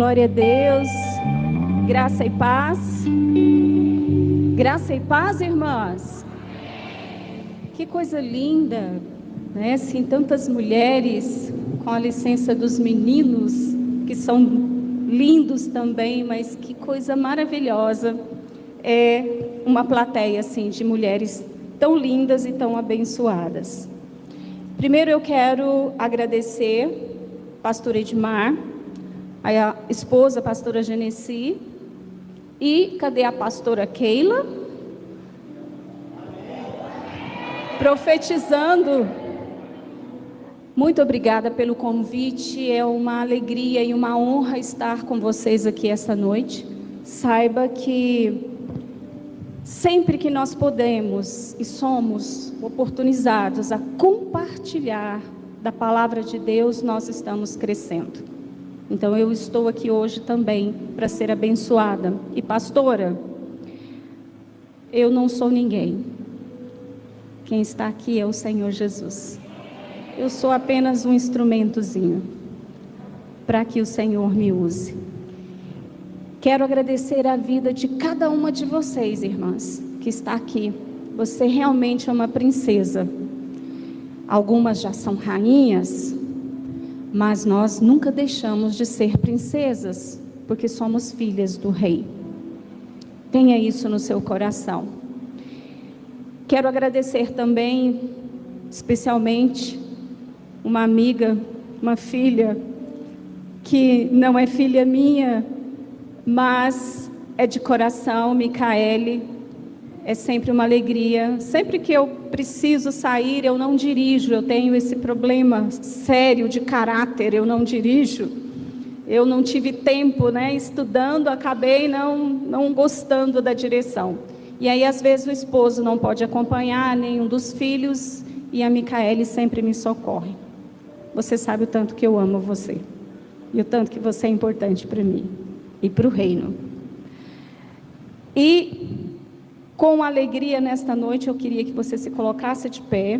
Glória a Deus. Graça e paz. Graça e paz, irmãs. Que coisa linda, né? Assim, tantas mulheres, com a licença dos meninos, que são lindos também, mas que coisa maravilhosa é uma plateia assim de mulheres tão lindas e tão abençoadas. Primeiro eu quero agradecer pastor Edmar, a esposa, a pastora Genesi, e cadê a pastora Keila? Profetizando. Muito obrigada pelo convite, é uma alegria e uma honra estar com vocês aqui esta noite. Saiba que sempre que nós podemos e somos oportunizados a compartilhar da palavra de Deus, nós estamos crescendo. Então eu estou aqui hoje também para ser abençoada. E pastora, eu não sou ninguém. Quem está aqui é o Senhor Jesus. Eu sou apenas um instrumentozinho para que o Senhor me use. Quero agradecer a vida de cada uma de vocês, irmãs, que está aqui. Você realmente é uma princesa. Algumas já são rainhas, mas nós nunca deixamos de ser princesas, porque somos filhas do rei. Tenha isso no seu coração. Quero agradecer também, especialmente, uma amiga, uma filha, que não é filha minha, mas é de coração, Micaele. É sempre uma alegria. Sempre que eu preciso sair, eu não dirijo. Eu tenho esse problema sério de caráter, eu não dirijo. Eu não tive tempo, né? Estudando, acabei não gostando da direção. E aí, às vezes, o esposo não pode acompanhar, nenhum dos filhos, e a Micaele sempre me socorre. Você sabe o tanto que eu amo você. E o tanto que você é importante para mim e para o reino. E com alegria nesta noite, eu queria que você se colocasse de pé,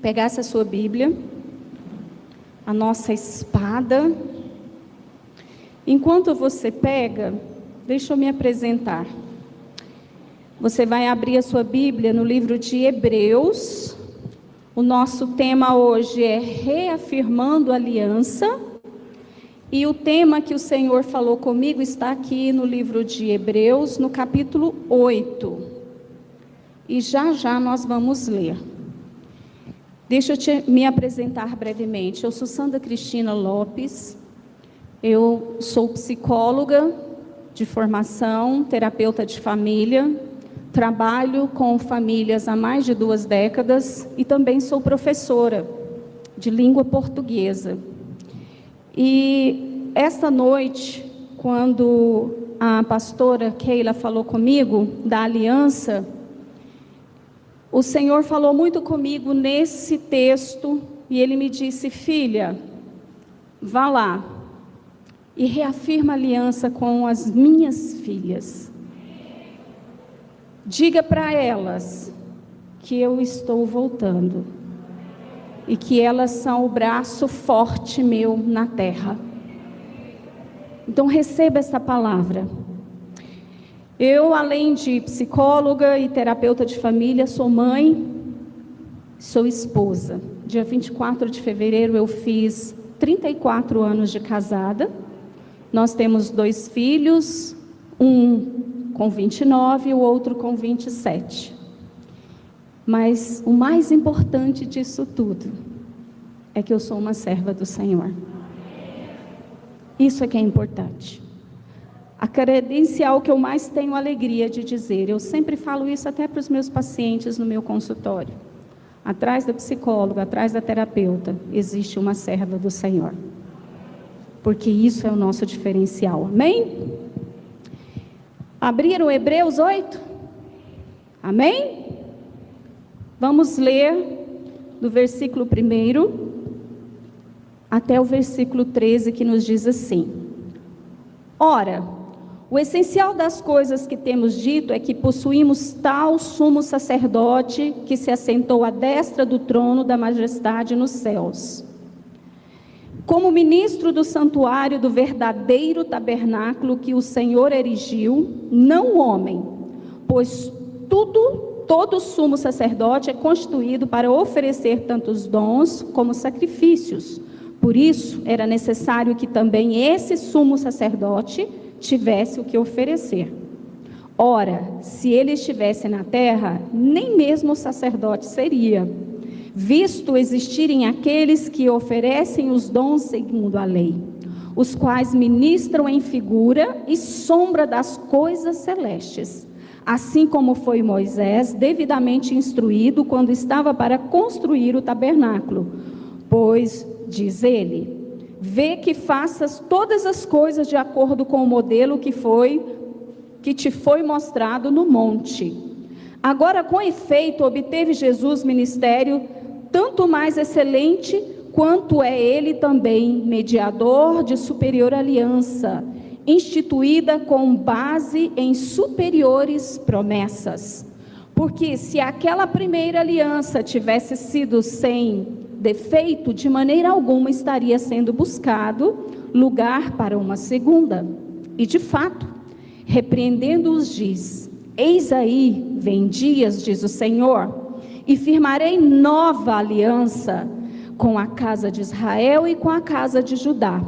pegasse a sua Bíblia, a nossa espada. Enquanto você pega, deixa eu me apresentar. Você vai abrir a sua Bíblia no livro de Hebreus. O nosso tema hoje é reafirmando a aliança. E o tema que o Senhor falou comigo está aqui no livro de Hebreus, no capítulo 8. E já nós vamos ler. Deixa eu me apresentar brevemente. Eu sou Sandra Cristina Lopes. Eu sou psicóloga de formação, terapeuta de família. Trabalho com famílias há mais de 2 décadas. E também sou professora de língua portuguesa. E esta noite, quando a pastora Keila falou comigo da aliança, o Senhor falou muito comigo nesse texto, e Ele me disse: filha, vá lá e reafirma a aliança com as minhas filhas. Diga para elas que eu estou voltando. E que elas são o braço forte meu na terra. Então receba essa palavra. Eu, além de psicóloga e terapeuta de família, sou mãe, sou esposa. Dia 24 de fevereiro eu fiz 34 anos de casada. Nós temos 2 filhos, um com 29 e o outro com 27. Mas o mais importante disso tudo é que eu sou uma serva do Senhor. Isso é que é importante. A credencial que eu mais tenho alegria de dizer, eu sempre falo isso até para os meus pacientes no meu consultório. Atrás da psicóloga, atrás da terapeuta, existe uma serva do Senhor. Porque isso é o nosso diferencial. Amém? Abriram Hebreus 8? Amém? Vamos ler do versículo 1 até o versículo 13, que nos diz assim: ora, o essencial das coisas que temos dito é que possuímos tal sumo sacerdote que se assentou à destra do trono da majestade nos céus. como ministro do santuário do verdadeiro tabernáculo que o Senhor erigiu, não o homem, pois todo sumo sacerdote é constituído para oferecer tantos dons como sacrifícios. Por isso, era necessário que também esse sumo sacerdote tivesse o que oferecer. Ora, se ele estivesse na terra, nem mesmo sacerdote seria, visto existirem aqueles que oferecem os dons segundo a lei, os quais ministram em figura e sombra das coisas celestes, assim como foi Moisés devidamente instruído quando estava para construir o tabernáculo. Pois, diz ele, vê que faças todas as coisas de acordo com o modelo que te foi mostrado no monte. Agora, com efeito, obteve Jesus ministério tanto mais excelente, quanto é ele também mediador de superior aliança, instituída com base em superiores promessas. Porque se aquela primeira aliança tivesse sido sem defeito, de maneira alguma estaria sendo buscado lugar para uma segunda. E de fato, repreendendo-os diz, eis aí, vem dias, diz o Senhor, e firmarei nova aliança com a casa de Israel e com a casa de Judá,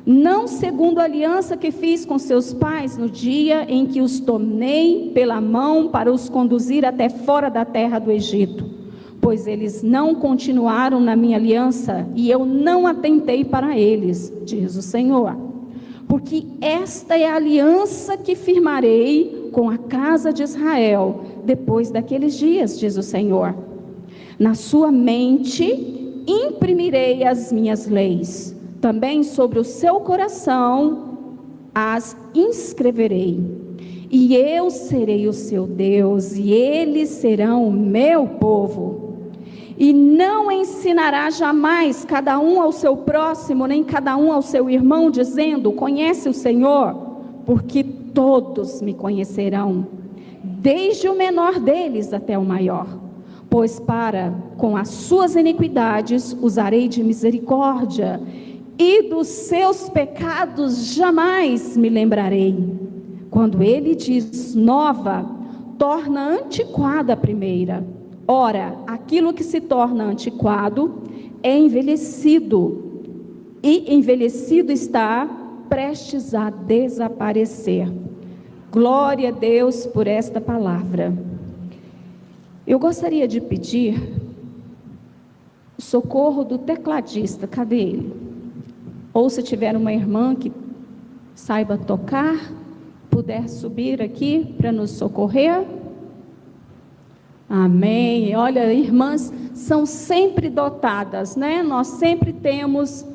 não segundo a aliança que fiz com seus pais no dia em que os tomei pela mão para os conduzir até fora da terra do Egito, pois eles não continuaram na minha aliança e eu não atentei para eles, diz o Senhor. Porque esta é a aliança que firmarei com a casa de Israel depois daqueles dias, diz o Senhor. Na sua mente imprimirei as minhas leis, também sobre o seu coração as inscreverei. E eu serei o seu Deus, e eles serão o meu povo. E não ensinará jamais cada um ao seu próximo, nem cada um ao seu irmão, dizendo, conhece o Senhor? Porque todos me conhecerão, desde o menor deles até o maior. Pois com as suas iniquidades usarei de misericórdia, e dos seus pecados jamais me lembrarei. Quando ele diz nova, torna antiquada a primeira. Ora, aquilo que se torna antiquado é envelhecido, e envelhecido está prestes a desaparecer. Glória a Deus por esta palavra. Eu gostaria de pedir o socorro do tecladista, cadê ele? Ou se tiver uma irmã que saiba tocar, puder subir aqui para nos socorrer. Amém. Olha, irmãs são sempre dotadas, né? Nós sempre temos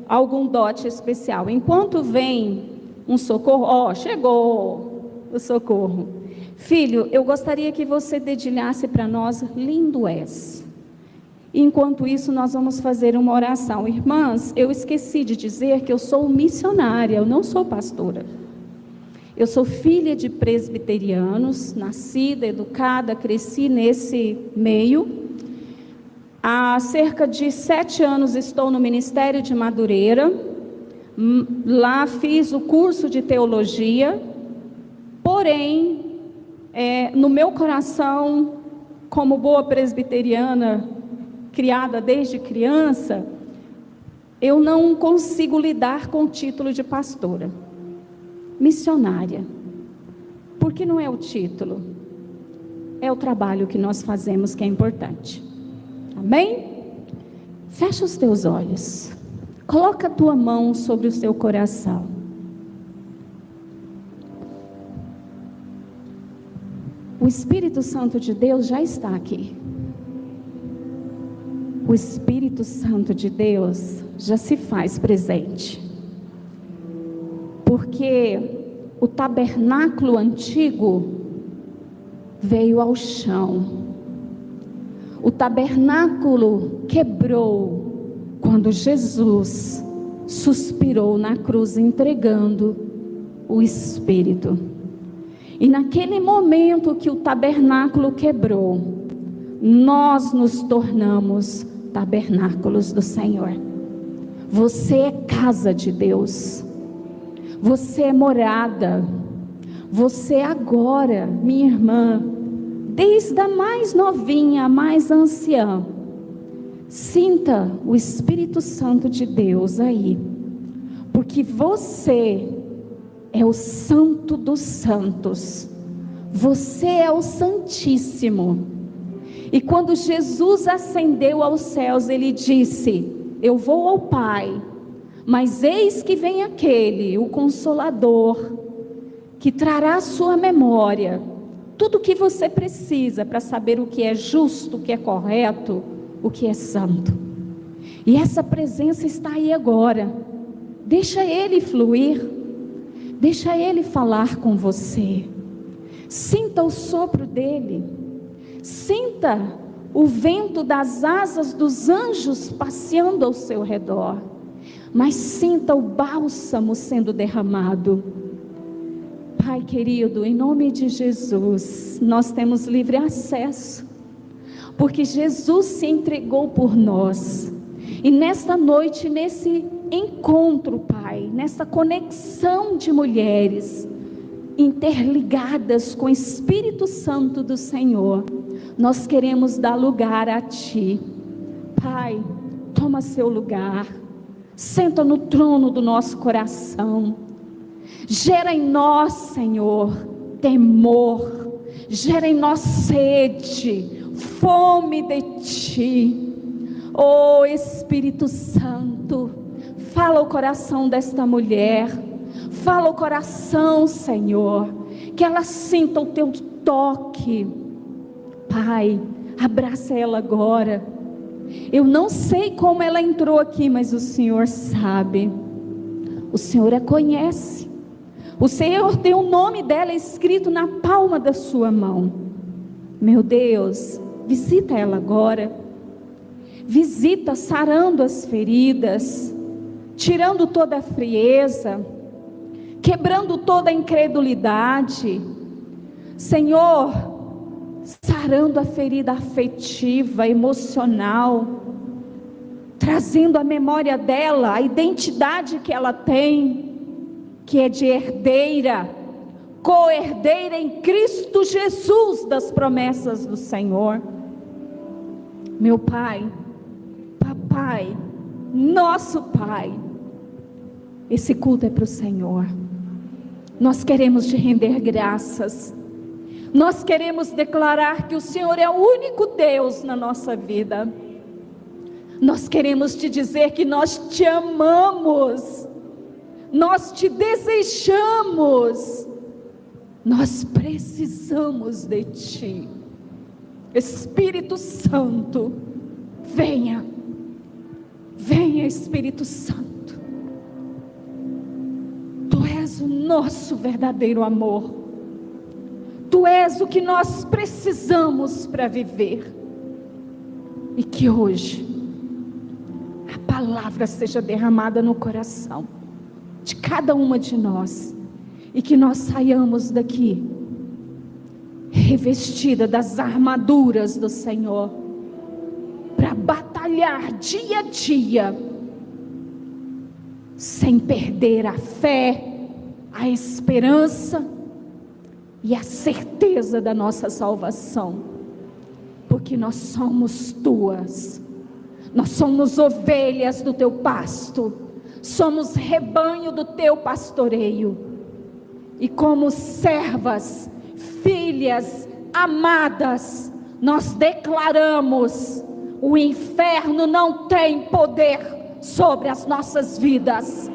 algum dote especial. Enquanto vem um socorro, chegou o socorro. Filho, eu gostaria que você dedilhasse para nós, lindo és. Enquanto isso, nós vamos fazer uma oração. Irmãs, eu esqueci de dizer que eu sou missionária, eu não sou pastora. Eu sou filha de presbiterianos, nascida, educada, cresci nesse meio. Há cerca de 7 anos estou no Ministério de Madureira. Lá fiz o curso de teologia. Porém, no meu coração, como boa presbiteriana, criada desde criança, eu não consigo lidar com o título de pastora. Missionária, porque não é o título, é o trabalho que nós fazemos que é importante. Amém? Fecha os teus olhos, coloca a tua mão sobre o seu coração. O Espírito Santo de Deus já está aqui. O Espírito Santo de Deus já se faz presente. Porque o tabernáculo antigo veio ao chão. O tabernáculo quebrou quando Jesus suspirou na cruz, entregando o Espírito. E naquele momento que o tabernáculo quebrou, nós nos tornamos tabernáculos do Senhor. Você é casa de Deus. Você é morada. Você agora, minha irmã, desde a mais novinha, a mais anciã, sinta o Espírito Santo de Deus aí. Porque você é o Santo dos Santos. Você é o Santíssimo. E quando Jesus ascendeu aos céus, Ele disse: eu vou ao Pai, mas eis que vem aquele, o Consolador, que trará à sua memória tudo o que você precisa para saber o que é justo, o que é correto, o que é santo. E essa presença está aí agora. Deixa Ele fluir, deixa Ele falar com você. Sinta o sopro dEle, sinta o vento das asas dos anjos passeando ao seu redor, mas sinta o bálsamo sendo derramado. Pai querido, em nome de Jesus, nós temos livre acesso, porque Jesus se entregou por nós. E nesta noite, nesse encontro, Pai, nessa conexão de mulheres interligadas com o Espírito Santo do Senhor, nós queremos dar lugar a Ti. Pai, toma seu lugar, senta no trono do nosso coração, gera em nós, Senhor, temor, gera em nós sede, fome de Ti. Oh Espírito Santo, fala o coração desta mulher, fala o coração, Senhor, que ela sinta o Teu toque. Pai, abraça ela agora. Eu não sei como ela entrou aqui, mas o Senhor sabe. O Senhor a conhece. O Senhor tem o nome dela escrito na palma da sua mão. Meu Deus, visita ela agora. Visita sarando as feridas, tirando toda a frieza, quebrando toda a incredulidade. Senhor, sarando a ferida afetiva, emocional, trazendo à memória dela a identidade que ela tem, que é de herdeira, co-herdeira em Cristo Jesus das promessas do Senhor. Meu Pai, Papai, nosso Pai, esse culto é para o Senhor. Nós queremos te render graças. Nós queremos declarar que o Senhor é o único Deus na nossa vida. Nós queremos te dizer que nós te amamos, nós te desejamos, nós precisamos de Ti. Espírito Santo, venha, venha Espírito Santo. Tu és o nosso verdadeiro amor. Tu és o que nós precisamos para viver. E que hoje a palavra seja derramada no coração de cada uma de nós, e que nós saiamos daqui revestida das armaduras do Senhor, para batalhar dia a dia, sem perder a fé, a esperança e a certeza da nossa salvação, porque nós somos Tuas, nós somos ovelhas do Teu pasto, somos rebanho do Teu pastoreio, e como servas, filhas amadas, nós declaramos: o inferno não tem poder sobre as nossas vidas.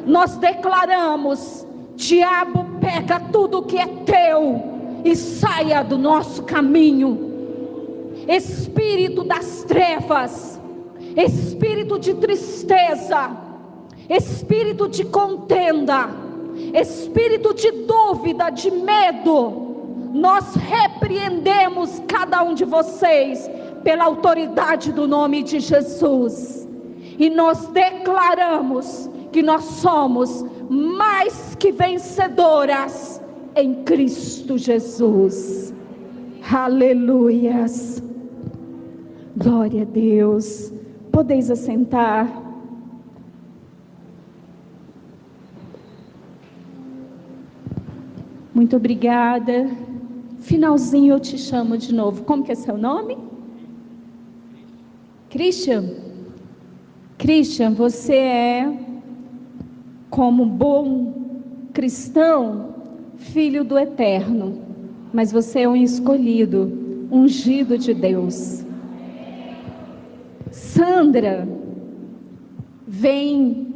Nós declaramos: diabo, pega tudo que é teu e saia do nosso caminho. Espírito das trevas, espírito de tristeza, espírito de contenda, espírito de dúvida, de medo, nós repreendemos cada um de vocês pela autoridade do nome de Jesus, e nós declaramos que nós somos mais que vencedoras em Cristo Jesus. Aleluias, Glória a Deus. Podeis assentar. Muito obrigada. Finalzinho eu te chamo de novo. Como que é seu nome? Christian. Christian, você é, como bom cristão, filho do Eterno. Mas você é um escolhido, ungido de Deus. Sandra vem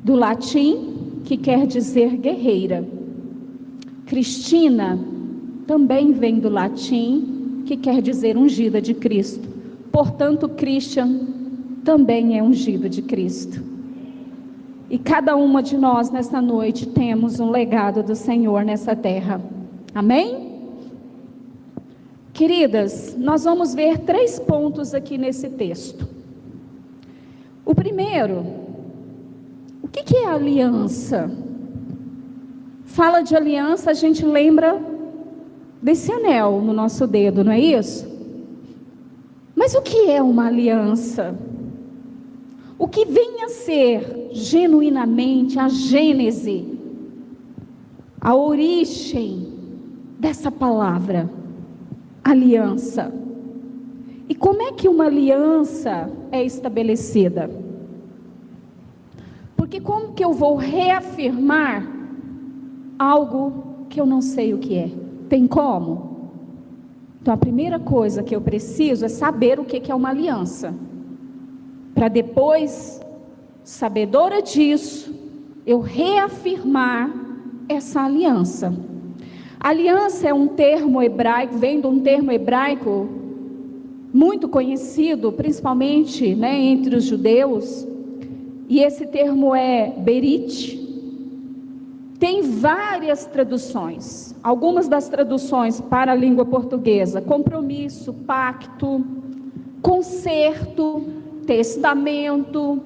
do latim, que quer dizer guerreira. Cristina também vem do latim, que quer dizer ungida de Cristo. Portanto, Christian também é ungido de Cristo. E cada uma de nós nesta noite temos um legado do Senhor nessa terra. Amém? Queridas, nós vamos ver 3 pontos aqui nesse texto. O primeiro, o que é aliança? Fala de aliança, a gente lembra desse anel no nosso dedo, não é isso? Mas o que é uma aliança? O que vem a ser genuinamente a gênese, a origem dessa palavra, aliança? E como é que uma aliança é estabelecida? Porque como que eu vou reafirmar algo que eu não sei o que é? Tem como? Então a primeira coisa que eu preciso é saber o que é uma aliança, para depois, sabedora disso, eu reafirmar essa aliança. Aliança é um termo hebraico, vem de um termo hebraico muito conhecido, principalmente, entre os judeus, e esse termo é berit. Tem várias traduções, algumas das traduções para a língua portuguesa: compromisso, pacto, concerto, testamento.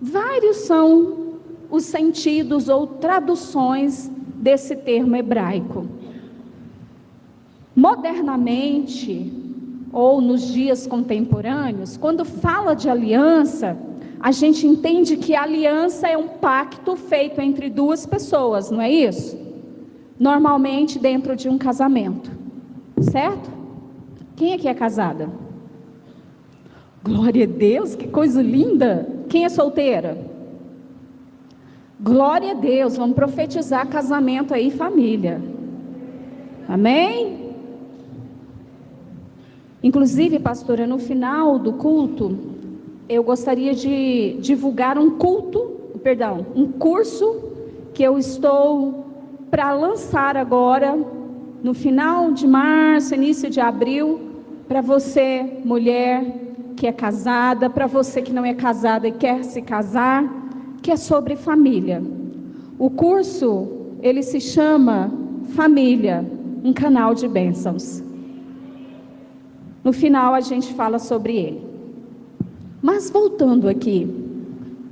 Vários são os sentidos ou traduções desse termo hebraico. Modernamente, ou nos dias contemporâneos, quando fala de aliança, a gente entende que a aliança é um pacto feito entre 2 pessoas, não é isso? Normalmente dentro de um casamento, certo? Quem aqui é casada? Glória a Deus, que coisa linda! Quem é solteira? Glória a Deus, vamos profetizar casamento aí, família. Amém? Inclusive, pastora, no final do culto, eu gostaria de divulgar um curso que eu estou para lançar agora, no final de março, início de abril, para você, mulher que é casada, para você que não é casada e quer se casar, que é sobre família. O curso, ele se chama Família, um canal de bênçãos. No final a gente fala sobre ele. Mas voltando aqui,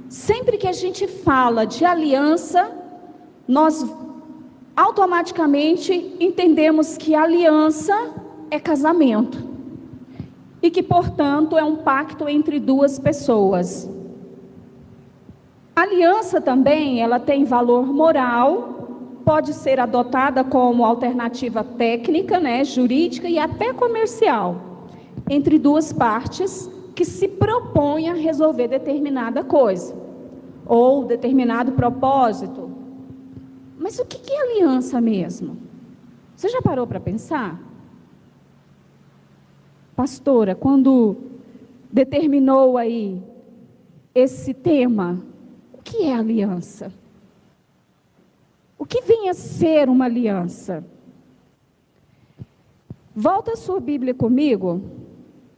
sempre que a gente fala de aliança, nós automaticamente entendemos que aliança é casamento. E que, portanto, é um pacto entre 2 pessoas. A aliança também, ela tem valor moral, pode ser adotada como alternativa técnica, jurídica e até comercial, entre 2 partes que se propõem a resolver determinada coisa, ou determinado propósito. Mas o que é aliança mesmo? Você já parou para pensar? Pastora, quando determinou aí esse tema, o que é aliança? O que vem a ser uma aliança? Volta a sua Bíblia comigo,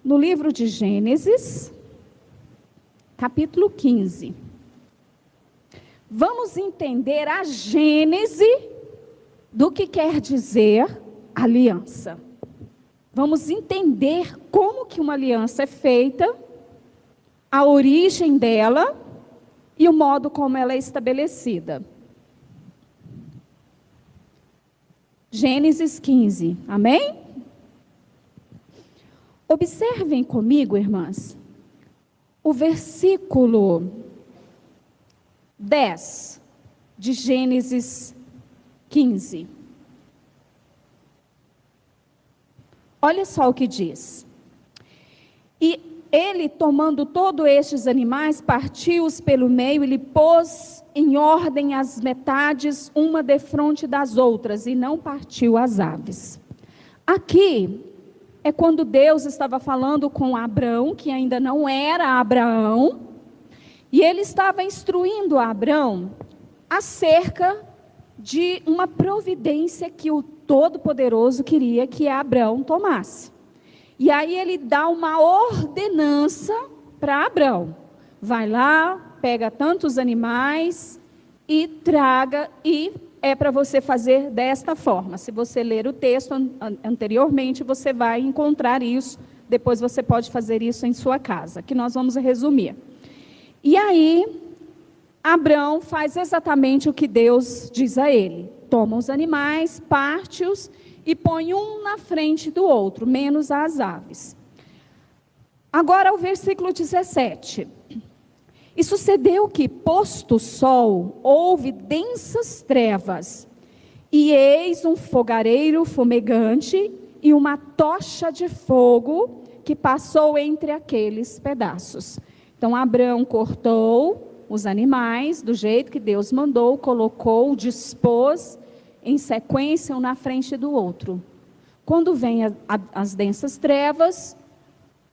no livro de Gênesis, capítulo 15. Vamos entender a gênese do que quer dizer aliança. Vamos entender como que uma aliança é feita, a origem dela e o modo como ela é estabelecida. Gênesis 15, amém? Observem comigo, irmãs, o versículo 10 de Gênesis 15. Olha só o que diz. E ele, tomando todos estes animais, partiu-os pelo meio e lhe pôs em ordem as metades, uma defronte das outras, e não partiu as aves. Aqui é quando Deus estava falando com Abrão, que ainda não era Abraão, e ele estava instruindo a Abrão acerca de uma providência que o Todo-Poderoso queria que Abrão tomasse. E aí ele dá uma ordenança para Abrão. Vai lá, pega tantos animais e traga, e é para você fazer desta forma. Se você ler o texto anteriormente, você vai encontrar isso. Depois você pode fazer isso em sua casa, que nós vamos resumir. E aí, Abrão faz exatamente o que Deus diz a ele. Toma os animais, parte-os e põe um na frente do outro, menos as aves. Agora o versículo 17. E sucedeu que, posto o sol, houve densas trevas, e eis um fogareiro fumegante e uma tocha de fogo que passou entre aqueles pedaços. Então Abrão cortou os animais do jeito que Deus mandou, colocou, dispôs em sequência um na frente do outro. Quando vem as densas trevas,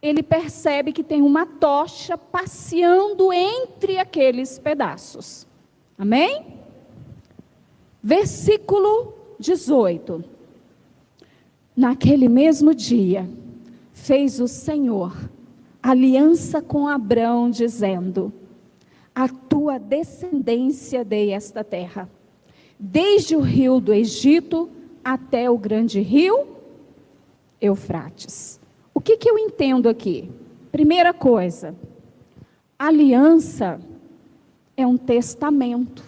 ele percebe que tem uma tocha passeando entre aqueles pedaços. Amém? Versículo 18. Naquele mesmo dia, fez o Senhor aliança com Abrão, dizendo: a tua descendência dei esta terra, desde o rio do Egito até o grande rio Eufrates. O que eu entendo aqui? Primeira coisa, aliança é um testamento.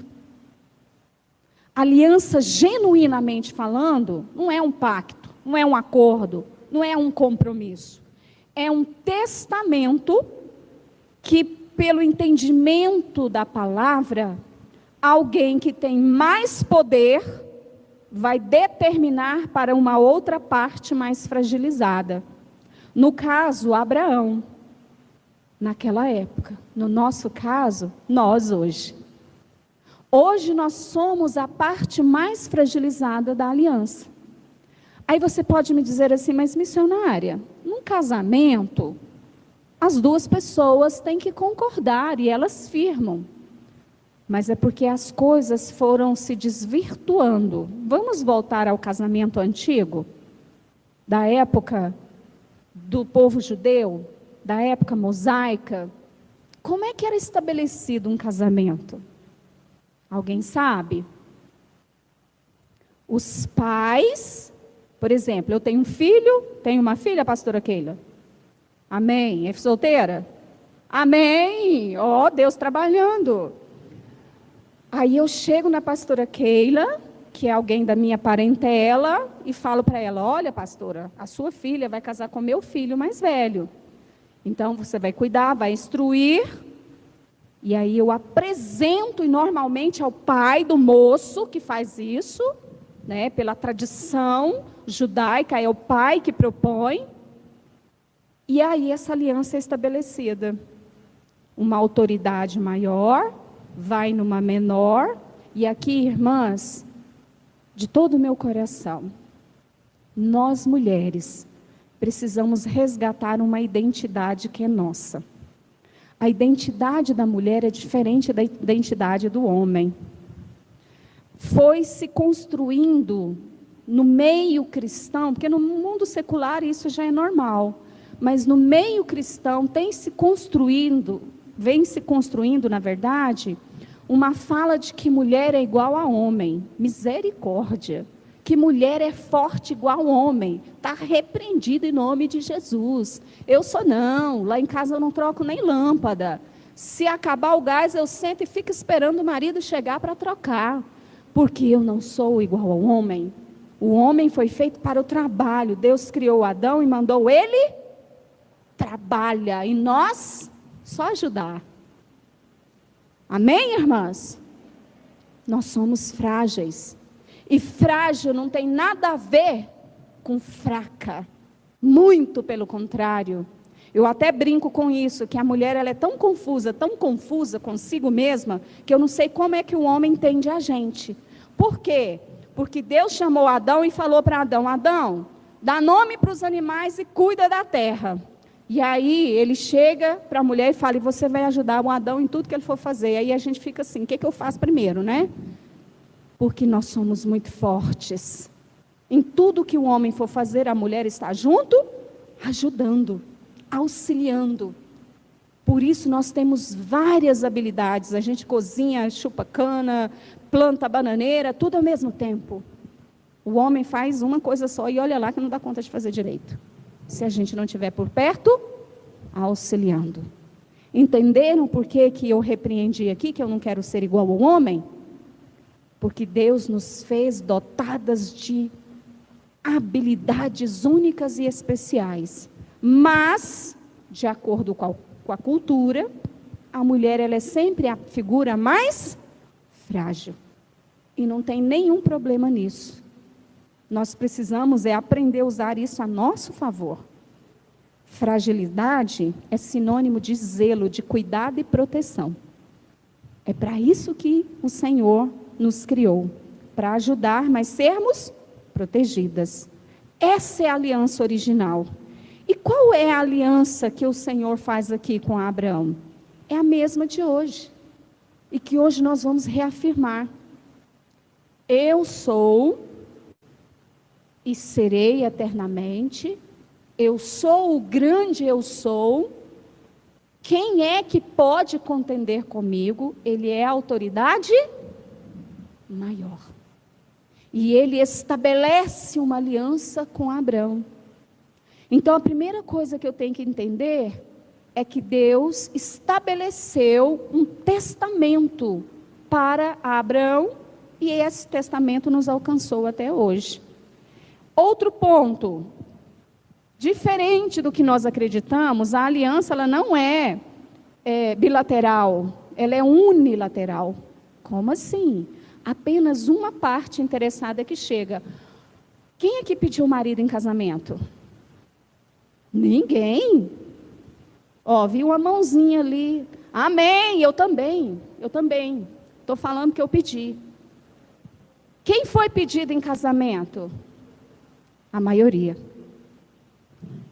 Aliança, genuinamente falando, não é um pacto, não é um acordo, não é um compromisso. É um testamento que, pelo entendimento da palavra, alguém que tem mais poder vai determinar para uma outra parte mais fragilizada. No caso, Abraão, naquela época. No nosso caso, nós hoje. Hoje nós somos a parte mais fragilizada da aliança. Aí você pode me dizer assim, mas missionária, num casamento, as duas pessoas têm que concordar e elas firmam. Mas é porque as coisas foram se desvirtuando. Vamos voltar ao casamento antigo? Da época do povo judeu? Da época mosaica? Como é que era estabelecido um casamento? Alguém sabe? Os pais, por exemplo, eu tenho um filho, tenho uma filha, pastora Keila? Amém? É solteira? Amém! Ó, Deus trabalhando. Aí eu chego na pastora Keila, que é alguém da minha parentela, e falo para ela: olha, pastora, a sua filha vai casar com meu filho mais velho. Então você vai cuidar, vai instruir. E aí eu apresento, e normalmente é o pai do moço que faz isso, né? Pela tradição judaica, é o pai que propõe. E aí essa aliança é estabelecida. Uma autoridade maior vai numa menor. E aqui, irmãs, de todo o meu coração, nós mulheres precisamos resgatar uma identidade que é nossa. A identidade da mulher é diferente da identidade do homem. Foi se construindo no meio cristão, porque no mundo secular isso já é normal, mas no meio cristão vem se construindo, na verdade, uma fala de que mulher é igual a homem. Misericórdia! Que mulher é forte igual a homem. Está repreendido em nome de Jesus. Eu sou não, lá em casa eu não troco nem lâmpada. Se acabar o gás, eu sento e fico esperando o marido chegar para trocar. Porque eu não sou igual ao homem. O homem foi feito para o trabalho. Deus criou Adão e mandou ele trabalha e nós só ajudar. Amém, irmãs? Nós somos frágeis. E frágil não tem nada a ver com fraca. Muito pelo contrário. Eu até brinco com isso, que a mulher ela é tão confusa consigo mesma, que eu não sei como é que o homem entende a gente. Por quê? Porque Deus chamou Adão e falou para Adão: Adão, dá nome para os animais e cuida da terra. E aí ele chega para a mulher e fala: e você vai ajudar o Adão em tudo que ele for fazer. E aí a gente fica assim: o que eu faço primeiro, né? Porque nós somos muito fortes. Em tudo que o homem for fazer, a mulher está junto, ajudando, auxiliando. Por isso nós temos várias habilidades. A gente cozinha, chupa cana, planta bananeira, tudo ao mesmo tempo. O homem faz uma coisa só e olha lá que não dá conta de fazer direito. Se a gente não estiver por perto, auxiliando. Entenderam por que eu repreendi aqui, que eu não quero ser igual ao homem? Porque Deus nos fez dotadas de habilidades únicas e especiais. Mas, de acordo com a cultura, a mulher ela é sempre a figura mais frágil. E não tem nenhum problema nisso. Nós precisamos aprender a usar isso a nosso favor. Fragilidade é sinônimo de zelo, de cuidado e proteção. É para isso que o Senhor nos criou. Para ajudar, mas sermos protegidas. Essa é a aliança original. E qual é a aliança que o Senhor faz aqui com Abraão? É a mesma de hoje. E que hoje nós vamos reafirmar. Eu sou e serei eternamente. Eu sou o grande eu sou. Quem é que pode contender comigo? Ele é a autoridade maior. E ele estabelece uma aliança com Abraão. Então a primeira coisa que eu tenho que entender é que Deus estabeleceu um testamento para Abraão e esse testamento nos alcançou até hoje. Outro ponto, diferente do que nós acreditamos, a aliança ela não é bilateral, ela é unilateral. Como assim? Apenas uma parte interessada que chega. Quem é que pediu o marido em casamento? Ninguém. Ó, vi uma mãozinha ali. Amém, eu também. Estou falando que eu pedi. Quem foi pedido em casamento? A maioria.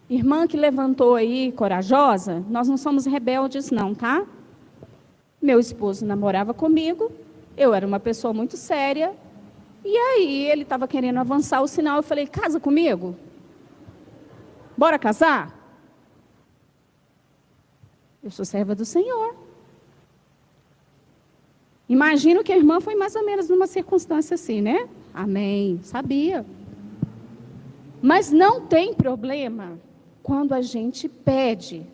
Irmã que levantou aí, corajosa, nós não somos rebeldes não, tá? Meu esposo namorava comigo, eu era uma pessoa muito séria, e aí ele estava querendo avançar o sinal, eu falei: casa comigo? Bora casar? Eu sou serva do Senhor. Imagino que a irmã foi mais ou menos numa circunstância assim, né? Amém, sabia. Mas não tem problema quando a gente pede.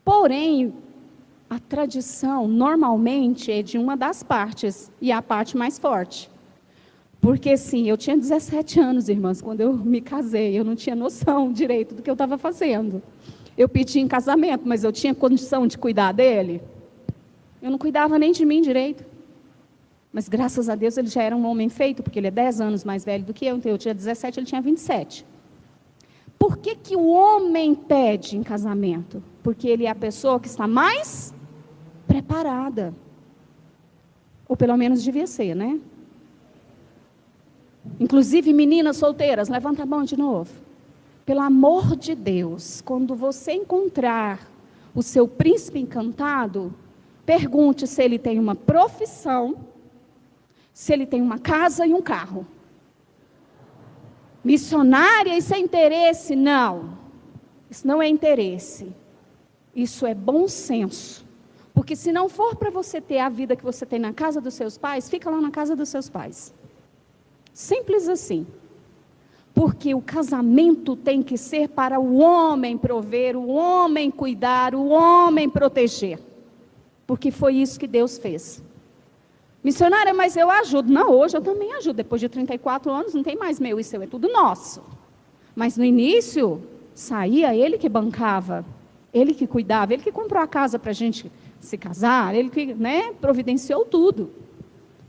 Porém, a tradição normalmente é de uma das partes, e a parte mais forte. Porque sim, eu tinha 17 anos, irmãs, quando eu me casei, eu não tinha noção direito do que eu estava fazendo. Eu pedi em casamento, mas eu tinha condição de cuidar dele? Eu não cuidava nem de mim direito. Mas graças a Deus ele já era um homem feito, porque ele é 10 anos mais velho do que eu, então eu tinha 17, ele tinha 27. Por que o homem pede em casamento? Porque ele é a pessoa que está mais preparada. Ou pelo menos devia ser, né? Inclusive meninas solteiras, levanta a mão de novo. Pelo amor de Deus, quando você encontrar o seu príncipe encantado, pergunte se ele tem uma profissão, se ele tem uma casa e um carro. Missionária, isso é interesse? Não. Isso não é interesse. Isso é bom senso. Porque se não for para você ter a vida que você tem na casa dos seus pais, fica lá na casa dos seus pais. Simples assim. Porque o casamento tem que ser para o homem prover, o homem cuidar, o homem proteger. Porque foi isso que Deus fez. Missionária, mas eu ajudo. Não, hoje eu também ajudo. Depois de 34 anos, não tem mais meu e seu, é tudo nosso. Mas no início, saía ele que bancava. Ele que cuidava, ele que comprou a casa para a gente se casar, ele que, né, providenciou tudo.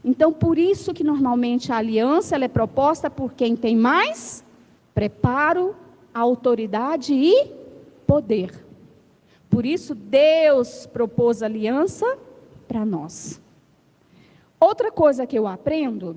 Então, por isso que normalmente a aliança ela é proposta por quem tem mais preparo, autoridade e poder. Por isso, Deus propôs aliança para nós. Outra coisa que eu aprendo,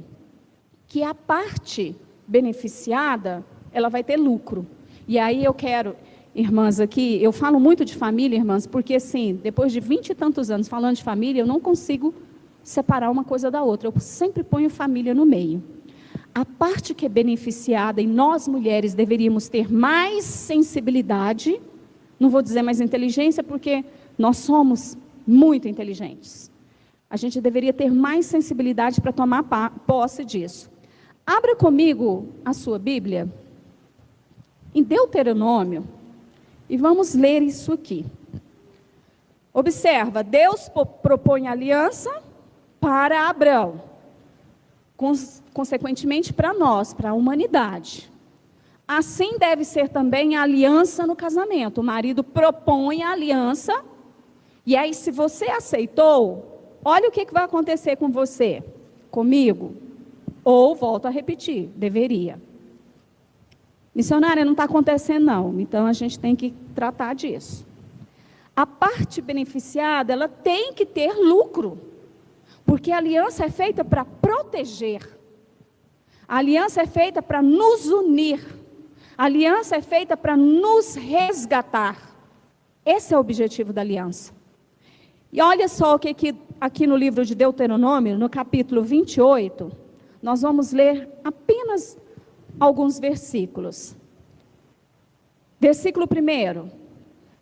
que a parte beneficiada, ela vai ter lucro. E aí eu quero, irmãs aqui, eu falo muito de família, irmãs, porque assim, depois de 20 e tantos anos falando de família, eu não consigo separar uma coisa da outra. Eu sempre ponho família no meio. A parte que é beneficiada, e nós mulheres deveríamos ter mais sensibilidade, não vou dizer mais inteligência, porque nós somos muito inteligentes. A gente deveria ter mais sensibilidade para tomar posse disso. Abra comigo a sua Bíblia, em Deuteronômio, e vamos ler isso aqui. Observa, Deus propõe aliança para Abraão, consequentemente para nós, para a humanidade. Assim deve ser também a aliança no casamento. O marido propõe a aliança, e aí se você aceitou, olha o que vai acontecer com você, comigo. Ou, volto a repetir, deveria. Missionária, não está acontecendo não, então a gente tem que tratar disso. A parte beneficiada, ela tem que ter lucro, porque a aliança é feita para proteger. A aliança é feita para nos unir. A aliança é feita para nos resgatar. Esse é o objetivo da aliança. E olha só o que aqui no livro de Deuteronômio, no capítulo 28, nós vamos ler apenas alguns versículos. Versículo 1.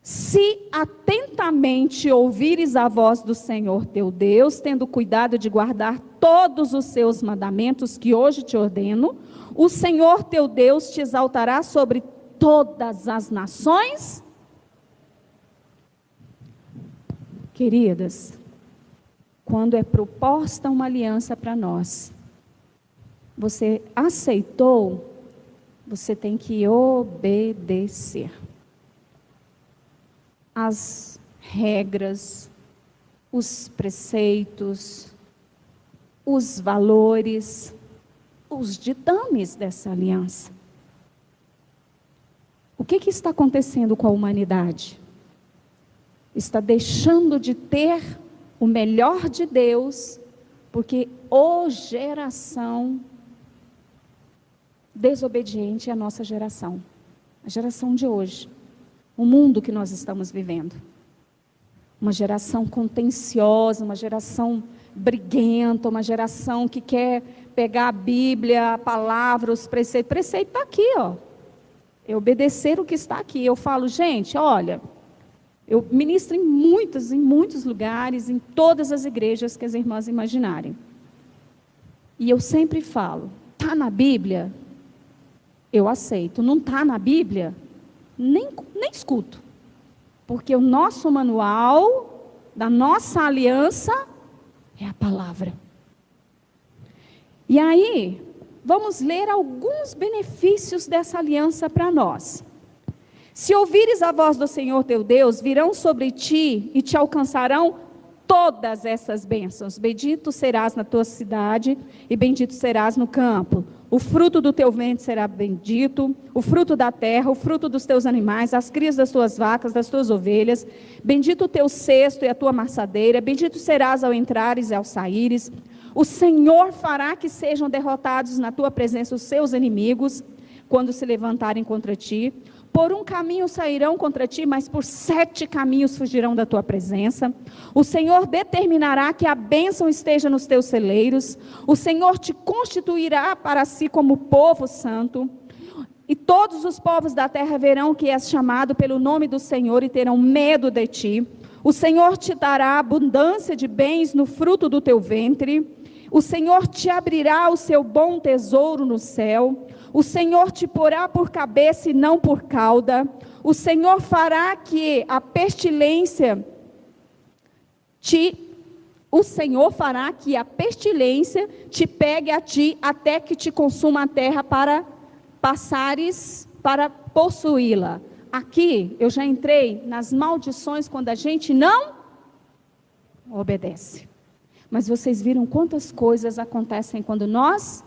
Se atentamente ouvires a voz do Senhor teu Deus, tendo cuidado de guardar todos os seus mandamentos que hoje te ordeno, o Senhor teu Deus te exaltará sobre todas as nações. Queridas, quando é proposta uma aliança para nós, você aceitou, você tem que obedecer. As regras, os preceitos, os valores, os ditames dessa aliança. O que está acontecendo com a humanidade? Está deixando de ter o melhor de Deus, porque geração desobediente é a nossa geração, a geração de hoje, o mundo que nós estamos vivendo. Uma geração contenciosa, uma geração briguenta, uma geração que quer pegar a Bíblia, a palavra, os preceitos. Preceito está aqui, ó. É obedecer o que está aqui. Eu falo, gente, olha, eu ministro em muitos lugares, em todas as igrejas que as irmãs imaginarem. E eu sempre falo, está na Bíblia? Eu aceito. Não está na Bíblia? Nem escuto. Porque o nosso manual da nossa aliança é a palavra. E aí, vamos ler alguns benefícios dessa aliança para nós. Se ouvires a voz do Senhor teu Deus, virão sobre ti e te alcançarão todas essas bênçãos. Bendito serás na tua cidade e bendito serás no campo. O fruto do teu ventre será bendito, o fruto da terra, o fruto dos teus animais, as crias das tuas vacas, das tuas ovelhas. Bendito o teu cesto e a tua amassadeira, bendito serás ao entrares e ao saíres. O Senhor fará que sejam derrotados na tua presença os seus inimigos, quando se levantarem contra ti. Por um caminho sairão contra ti, mas por 7 caminhos fugirão da tua presença. O Senhor determinará que a bênção esteja nos teus celeiros. O Senhor te constituirá para si como povo santo. E todos os povos da terra verão que és chamado pelo nome do Senhor e terão medo de ti. O Senhor te dará abundância de bens no fruto do teu ventre. O Senhor te abrirá o seu bom tesouro no céu. O Senhor te porá por cabeça e não por cauda. O Senhor fará que a pestilência te pegue a ti até que te consuma a terra para passares, para possuí-la. aqui eu já entrei nas maldições quando a gente não obedece. Mas vocês viram quantas coisas acontecem quando nós,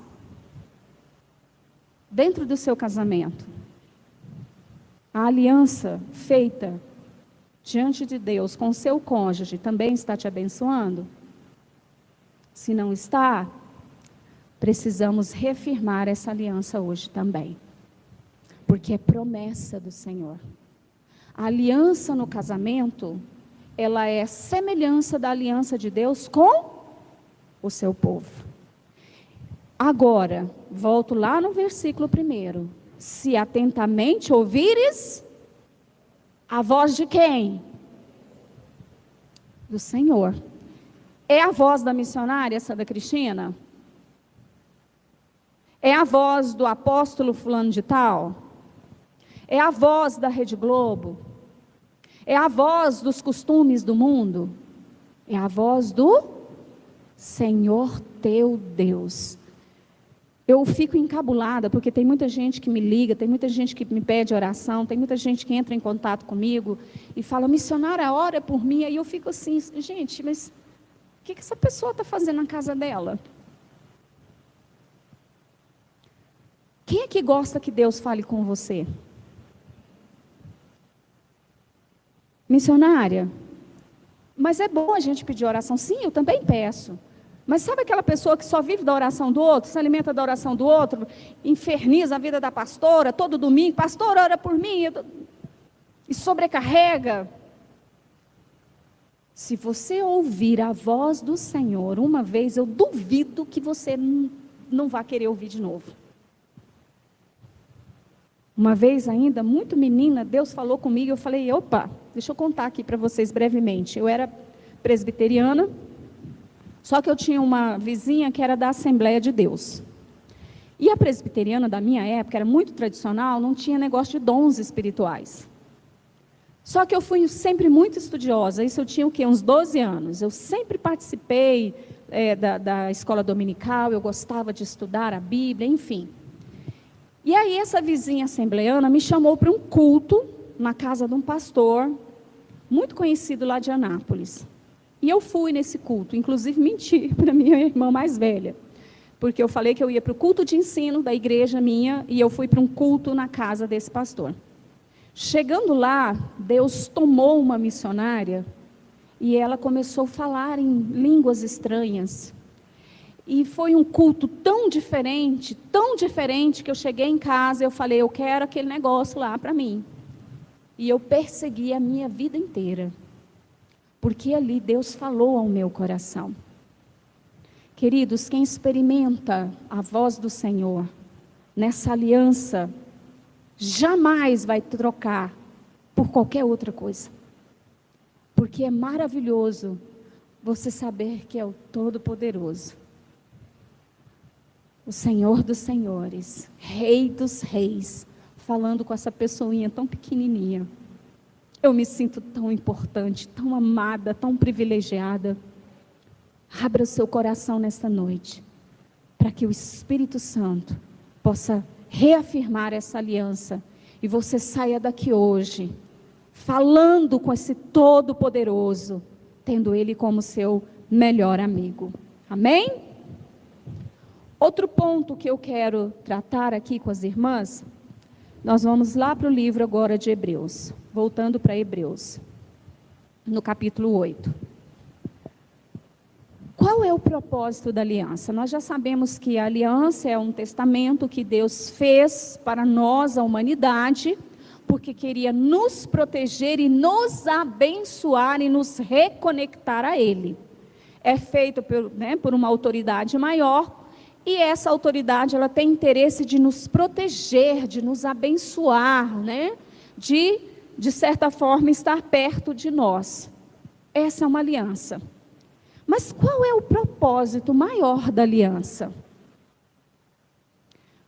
dentro do seu casamento, a aliança feita diante de Deus com o seu cônjuge também está te abençoando? Se não está, precisamos reafirmar essa aliança hoje também. Porque é promessa do Senhor. A aliança no casamento, ela é semelhança da aliança de Deus com o seu povo. Agora, volto lá no versículo 1. Se atentamente ouvires a voz de quem? Do Senhor. É a voz da missionária Sandra Cristina? É a voz do apóstolo fulano de tal? É a voz da Rede Globo? É a voz dos costumes do mundo? É a voz do Senhor teu Deus. Eu fico encabulada, porque tem muita gente que me liga, tem muita gente que me pede oração, tem muita gente que entra em contato comigo e fala, missionária, ora por mim. Aí eu fico assim, gente, mas o que essa pessoa está fazendo na casa dela? Quem é que gosta que Deus fale com você? Missionária, mas é bom a gente pedir oração. Sim, eu também peço. Mas sabe aquela pessoa que só vive da oração do outro, se alimenta da oração do outro, inferniza a vida da pastora, todo domingo, pastor, ora por mim, e sobrecarrega? Se você ouvir a voz do Senhor uma vez, eu duvido que você não vá querer ouvir de novo. Uma vez ainda, muito menina, Deus falou comigo, eu falei, opa, deixa eu contar aqui para vocês brevemente. Eu era presbiteriana, só que eu tinha uma vizinha que era da Assembleia de Deus. E a presbiteriana da minha época era muito tradicional, não tinha negócio de dons espirituais. Só que eu fui sempre muito estudiosa, isso eu tinha o quê? Uns 12 anos. Eu sempre participei da escola dominical, eu gostava de estudar a Bíblia, enfim. E aí essa vizinha assembleana me chamou para um culto na casa de um pastor, muito conhecido lá de Anápolis. E eu fui nesse culto, inclusive menti para minha irmã mais velha, porque eu falei que eu ia para o culto de ensino da igreja minha, e eu fui para um culto na casa desse pastor. Chegando lá, Deus tomou uma missionária, e ela começou a falar em línguas estranhas. E foi um culto tão diferente, que eu cheguei em casa e eu falei, eu quero aquele negócio lá para mim. E eu persegui a minha vida inteira. Porque ali Deus falou ao meu coração. Queridos, quem experimenta a voz do Senhor, nessa aliança, jamais vai trocar por qualquer outra coisa. Porque é maravilhoso você saber que é o Todo-Poderoso. O Senhor dos Senhores, Rei dos Reis, falando com essa pessoinha tão pequenininha. Eu me sinto tão importante, tão amada, tão privilegiada. Abra o seu coração nesta noite, para que o Espírito Santo possa reafirmar essa aliança, e você saia daqui hoje, falando com esse Todo-Poderoso, tendo Ele como seu melhor amigo. Amém? Outro ponto que eu quero tratar aqui com as irmãs, nós vamos lá para o livro agora de Hebreus, voltando para Hebreus, no capítulo 8. Qual é o propósito da aliança? Nós já sabemos que a aliança é um testamento que Deus fez para nós, a humanidade, porque queria nos proteger e nos abençoar e nos reconectar a Ele. É feito por uma autoridade maior, e essa autoridade, ela tem interesse de nos proteger, de nos abençoar, de certa forma, estar perto de nós. Essa é uma aliança. Mas qual é o propósito maior da aliança?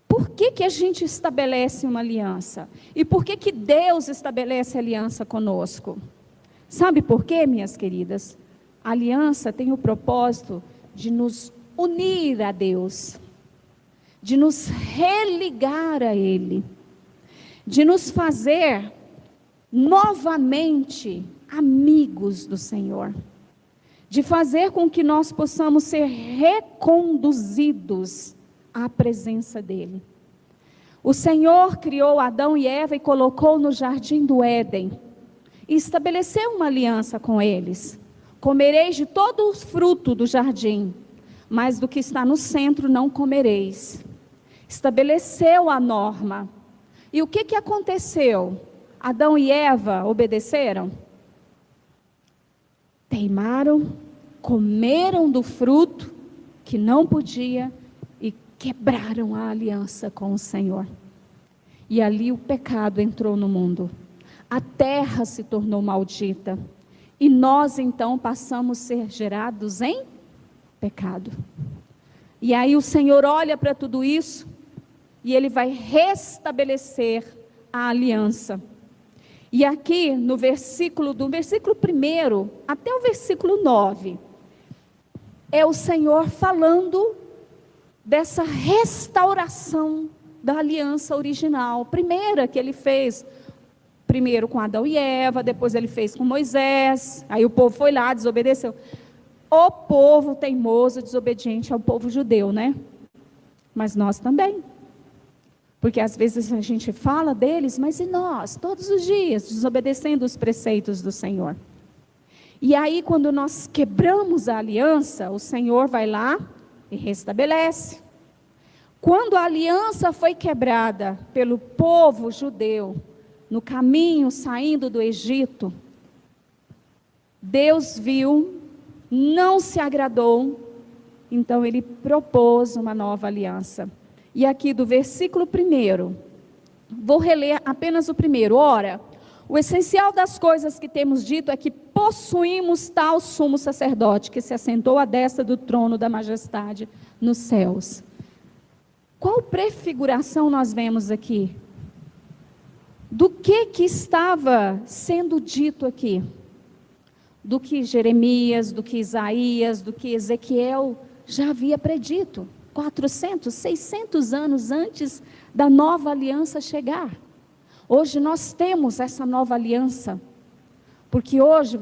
Por que a gente estabelece uma aliança? E por que Deus estabelece aliança conosco? Sabe por quê, minhas queridas? A aliança tem o propósito de nos unir a Deus, de nos religar a Ele, de nos fazer novamente amigos do Senhor, de fazer com que nós possamos ser reconduzidos à presença dEle. O Senhor criou Adão e Eva e colocou no jardim do Éden, e estabeleceu uma aliança com eles. Comereis de todo o fruto do jardim, mas do que está no centro não comereis. Estabeleceu a norma. E o que aconteceu? Adão e Eva obedeceram? Teimaram, comeram do fruto que não podia e quebraram a aliança com o Senhor. E ali o pecado entrou no mundo. A terra se tornou maldita. E nós então passamos a ser gerados em pecado. E aí o Senhor olha para tudo isso e Ele vai restabelecer a aliança. E aqui no versículo, do versículo 1 até o versículo 9, é o Senhor falando dessa restauração da aliança original, primeira que Ele fez, primeiro com Adão e Eva, depois Ele fez com Moisés, aí o povo foi lá, desobedeceu. O povo teimoso, desobediente ao povo judeu, né? Mas nós também. Porque às vezes a gente fala deles, mas e nós? Todos os dias, desobedecendo os preceitos do Senhor. E aí quando nós quebramos a aliança, o Senhor vai lá e restabelece. Quando a aliança foi quebrada pelo povo judeu, no caminho saindo do Egito, Deus viu, não se agradou, então Ele propôs uma nova aliança. E aqui do versículo 1, vou reler apenas o 1. Ora, o essencial das coisas que temos dito é que possuímos tal sumo sacerdote, que se assentou à destra do trono da majestade nos céus. Qual prefiguração nós vemos aqui? Do que estava sendo dito aqui? Do que Jeremias, do que Isaías, do que Ezequiel já havia predito. 400, 600 anos antes da nova aliança chegar. Hoje nós temos essa nova aliança, porque hoje,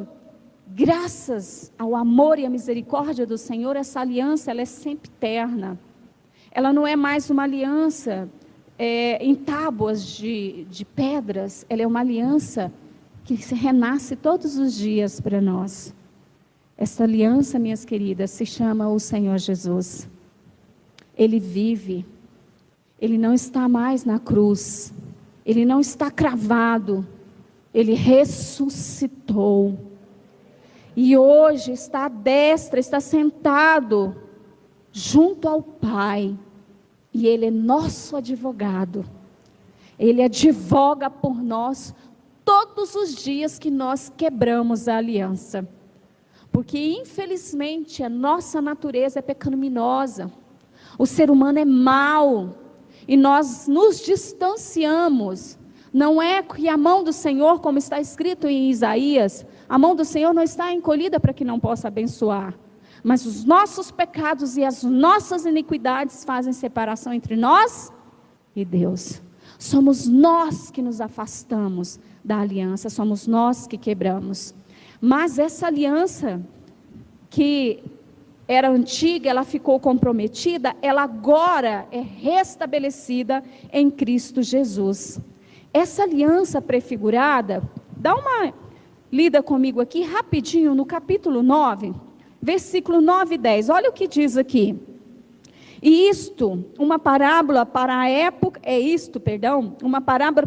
graças ao amor e à misericórdia do Senhor, essa aliança ela é sempre eterna. Ela não é mais uma aliança em tábuas de pedras, ela é uma aliança que se renasce todos os dias para nós. Essa aliança, minhas queridas, se chama o Senhor Jesus. Ele vive, Ele não está mais na cruz, Ele não está cravado, Ele ressuscitou. E hoje está à destra, está sentado junto ao Pai. E Ele é nosso advogado. Ele advoga por nós todos os dias que nós quebramos a aliança. Porque infelizmente a nossa natureza é pecaminosa. O ser humano é mau, e nós nos distanciamos. Não é que a mão do Senhor, como está escrito em Isaías, a mão do Senhor não está encolhida para que não possa abençoar. Mas os nossos pecados e as nossas iniquidades fazem separação entre nós e Deus. Somos nós que nos afastamos da aliança, somos nós que quebramos. Mas essa aliança que era antiga, ela ficou comprometida, ela agora é restabelecida em Cristo Jesus. Essa aliança prefigurada, dá uma lida comigo aqui rapidinho no capítulo 9, versículo 9 e 10, olha o que diz aqui. E isto, uma parábola para a época, uma parábola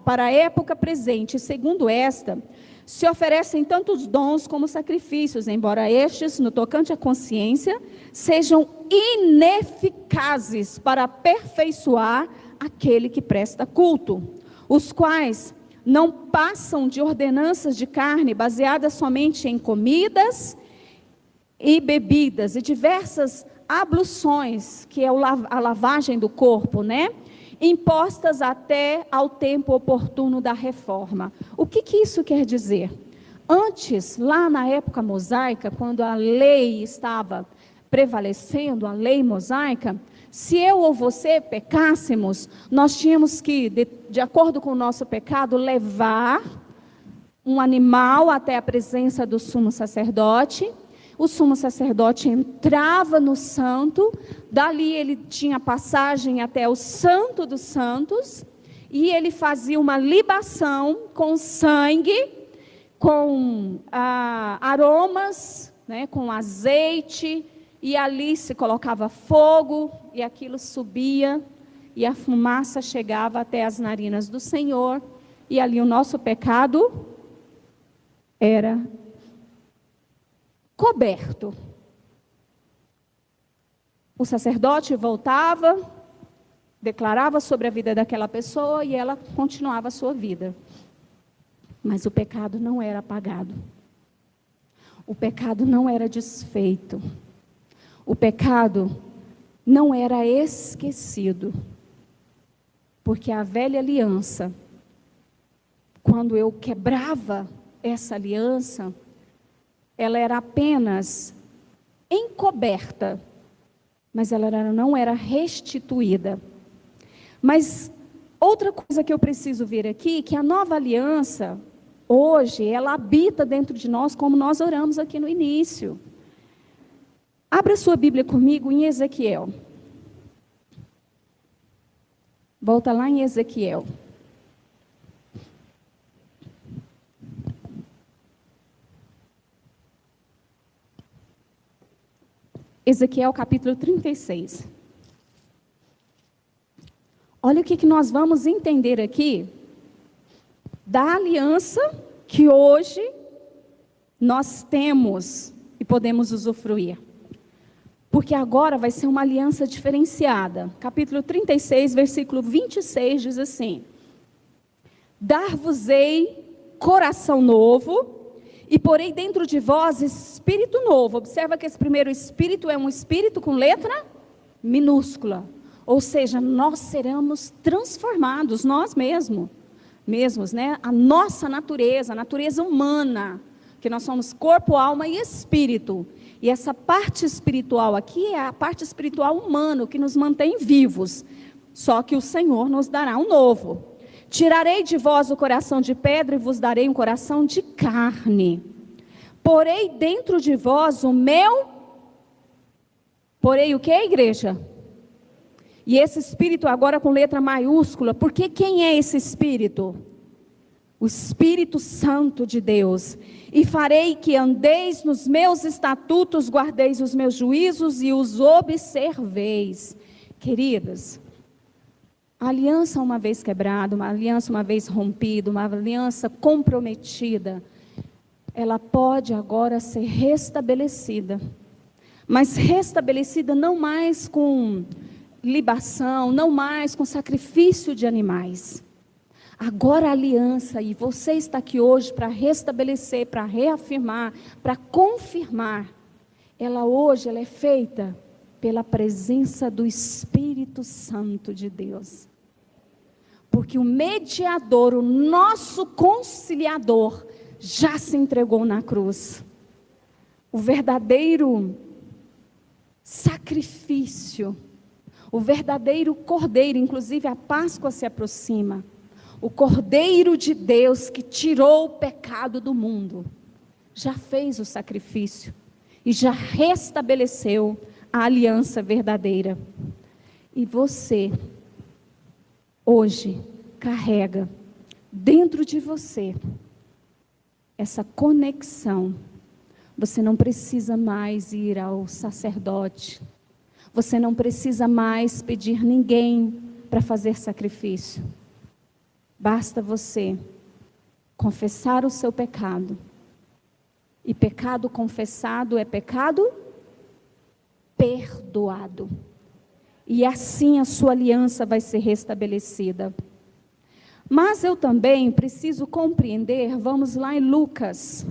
para a época presente, segundo esta, se oferecem tantos dons como sacrifícios, embora estes, no tocante à consciência, sejam ineficazes para aperfeiçoar aquele que presta culto, os quais não passam de ordenanças de carne, baseadas somente em comidas e bebidas, e diversas abluções, que é a lavagem do corpo, né? Impostas até ao tempo oportuno da reforma. O que isso quer dizer? Antes, lá na época mosaica, quando a lei estava prevalecendo, a lei mosaica, se eu ou você pecássemos, nós tínhamos que, de acordo com o nosso pecado, levar um animal até a presença do sumo sacerdote. O sumo sacerdote entrava no santo, dali ele tinha passagem até o santo dos santos, e ele fazia uma libação com sangue, com aromas, né, com azeite, e ali se colocava fogo, e aquilo subia, e a fumaça chegava até as narinas do Senhor, e ali o nosso pecado era coberto. O sacerdote voltava, declarava sobre a vida daquela pessoa, e ela continuava a sua vida. Mas o pecado não era apagado. O pecado não era desfeito. O pecado não era esquecido. Porque a velha aliança, quando eu quebrava essa aliança, ela era apenas encoberta, mas ela não era restituída. Mas outra coisa que eu preciso ver aqui, que a nova aliança, hoje, ela habita dentro de nós, como nós oramos aqui no início. Abra sua Bíblia comigo em Ezequiel. Volta lá em Ezequiel. Ezequiel capítulo 36. Olha o que nós vamos entender aqui da aliança que hoje nós temos e podemos usufruir. Porque agora vai ser uma aliança diferenciada. Capítulo 36, versículo 26 diz assim: Dar-vos-ei coração novo, e porei dentro de vós espírito novo. Observa que esse primeiro espírito é um espírito com letra minúscula. Ou seja, nós seremos transformados, nós mesmos, né? A nossa natureza, a natureza humana, que nós somos corpo, alma e espírito. E essa parte espiritual aqui é a parte espiritual humana, que nos mantém vivos. Só que o Senhor nos dará um novo. Tirarei de vós o coração de pedra e vos darei um coração de carne. Porei dentro de vós o meu... Porei o que, igreja? E esse espírito agora com letra maiúscula, porque quem é esse espírito? O Espírito Santo de Deus. E farei que andeis nos meus estatutos, guardeis os meus juízos e os observeis. Queridas, a aliança uma vez quebrada, uma aliança uma vez rompida, uma aliança comprometida, ela pode agora ser restabelecida. Mas restabelecida não mais com libação, não mais com sacrifício de animais. Agora a aliança, e você está aqui hoje para restabelecer, para reafirmar, para confirmar, ela hoje é feita pela presença do Espírito Santo de Deus. Porque o mediador, o nosso conciliador, já se entregou na cruz. O verdadeiro sacrifício, o verdadeiro cordeiro, inclusive a Páscoa se aproxima. O Cordeiro de Deus que tirou o pecado do mundo, já fez o sacrifício e já restabeleceu a aliança verdadeira. E você, hoje, carrega dentro de você essa conexão. Você não precisa mais ir ao sacerdote. Você não precisa mais pedir ninguém para fazer sacrifício. Basta você confessar o seu pecado. E pecado confessado é pecado perdoado. E assim a sua aliança vai ser restabelecida. Mas eu também preciso compreender, vamos lá em Lucas,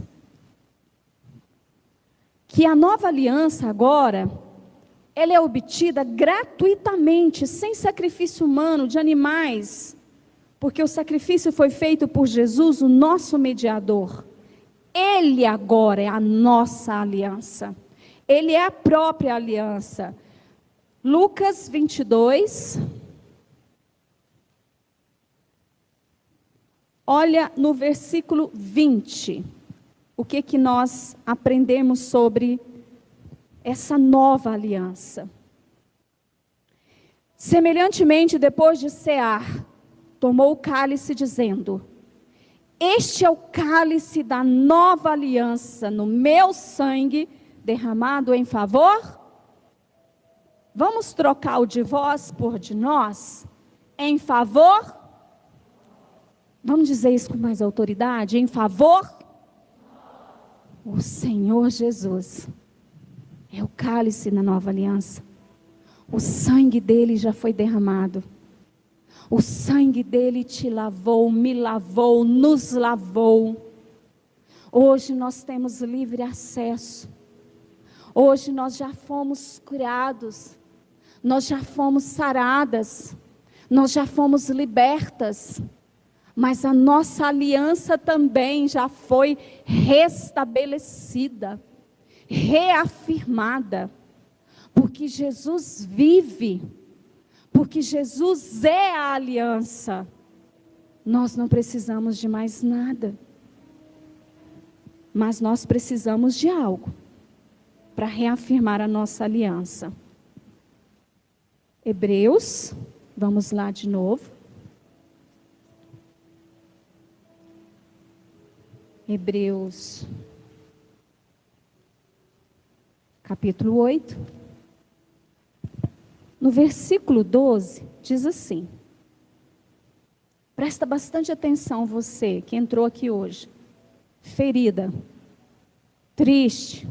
que a nova aliança agora, ela é obtida gratuitamente, sem sacrifício humano de animais. Porque o sacrifício foi feito por Jesus, o nosso mediador. Ele agora é a nossa aliança. Ele é a própria aliança. Lucas 22. Olha no versículo 20, o que nós aprendemos sobre essa nova aliança. Semelhantemente, depois de cear, tomou o cálice, dizendo: este é o cálice da nova aliança no meu sangue, derramado em favor. Vamos trocar o de vós por de nós? Em favor. Vamos dizer isso com mais autoridade? Em favor. O Senhor Jesus é o cálice na nova aliança. O sangue dele já foi derramado. O sangue dele te lavou, me lavou, nos lavou. Hoje nós temos livre acesso. Hoje nós já fomos curados. Nós já fomos saradas. Nós já fomos libertas. Mas a nossa aliança também já foi restabelecida, reafirmada. Porque Jesus vive. Porque Jesus é a aliança. Nós não precisamos de mais nada. Mas nós precisamos de algo para reafirmar a nossa aliança. Hebreus, vamos lá de novo. Hebreus, capítulo 8. No versículo 12, diz assim. Presta bastante atenção você que entrou aqui hoje. Ferida, triste,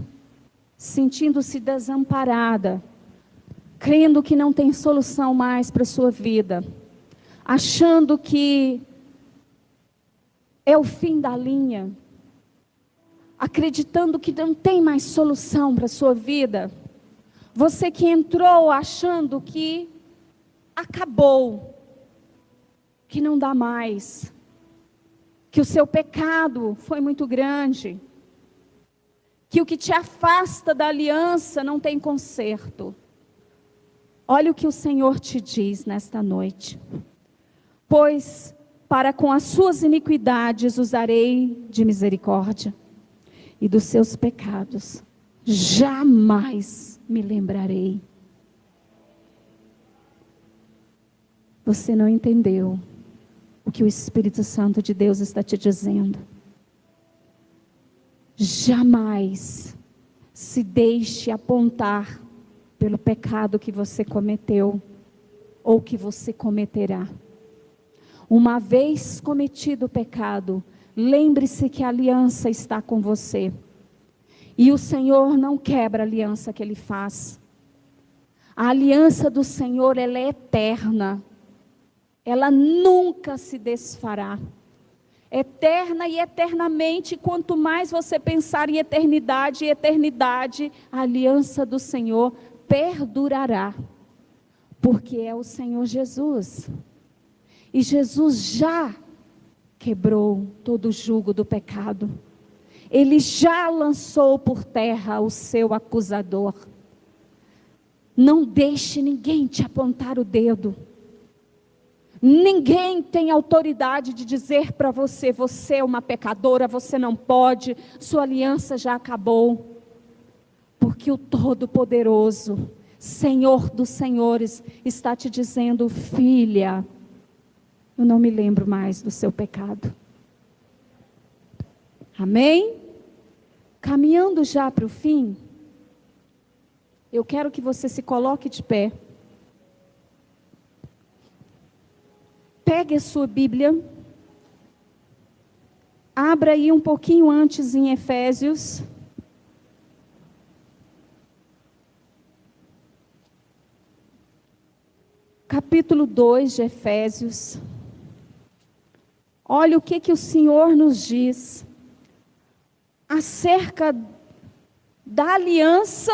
sentindo-se desamparada, crendo que não tem solução mais para a sua vida, achando que é o fim da linha, acreditando que não tem mais solução para a sua vida. Você que entrou achando que acabou, que não dá mais, que o seu pecado foi muito grande, que o que te afasta da aliança não tem conserto. Olha o que o Senhor te diz nesta noite. Pois para com as suas iniquidades usarei de misericórdia, e dos seus pecados jamais me lembrarei. Você não entendeu o que o Espírito Santo de Deus está te dizendo. Jamais se deixe apontar pelo pecado que você cometeu ou que você cometerá. Uma vez cometido o pecado, lembre-se que a aliança está com você. E o Senhor não quebra a aliança que Ele faz. A aliança do Senhor, ela é eterna. Ela nunca se desfará. Eterna e eternamente, quanto mais você pensar em eternidade e eternidade, a aliança do Senhor perdurará. Porque é o Senhor Jesus. E Jesus já quebrou todo o jugo do pecado. Ele já lançou por terra o seu acusador. Não deixe ninguém te apontar o dedo. Ninguém tem autoridade de dizer para você: você é uma pecadora, você não pode, sua aliança já acabou. Porque o Todo-Poderoso, Senhor dos Senhores, está te dizendo: filha, eu não me lembro mais do seu pecado. Amém? Caminhando já para o fim, eu quero que você se coloque de pé. Pegue a sua Bíblia. Abra aí um pouquinho antes em Efésios. Capítulo 2 de Efésios. Olha o que o Senhor nos diz acerca da aliança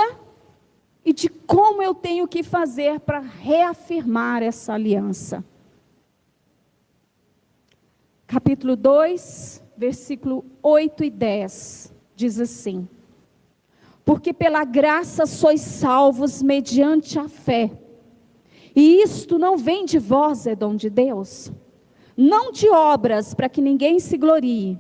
e de como eu tenho que fazer para reafirmar essa aliança. Capítulo 2, versículo 8 e 10, diz assim: porque pela graça sois salvos mediante a fé, e isto não vem de vós, é dom de Deus, não de obras, para que ninguém se glorie,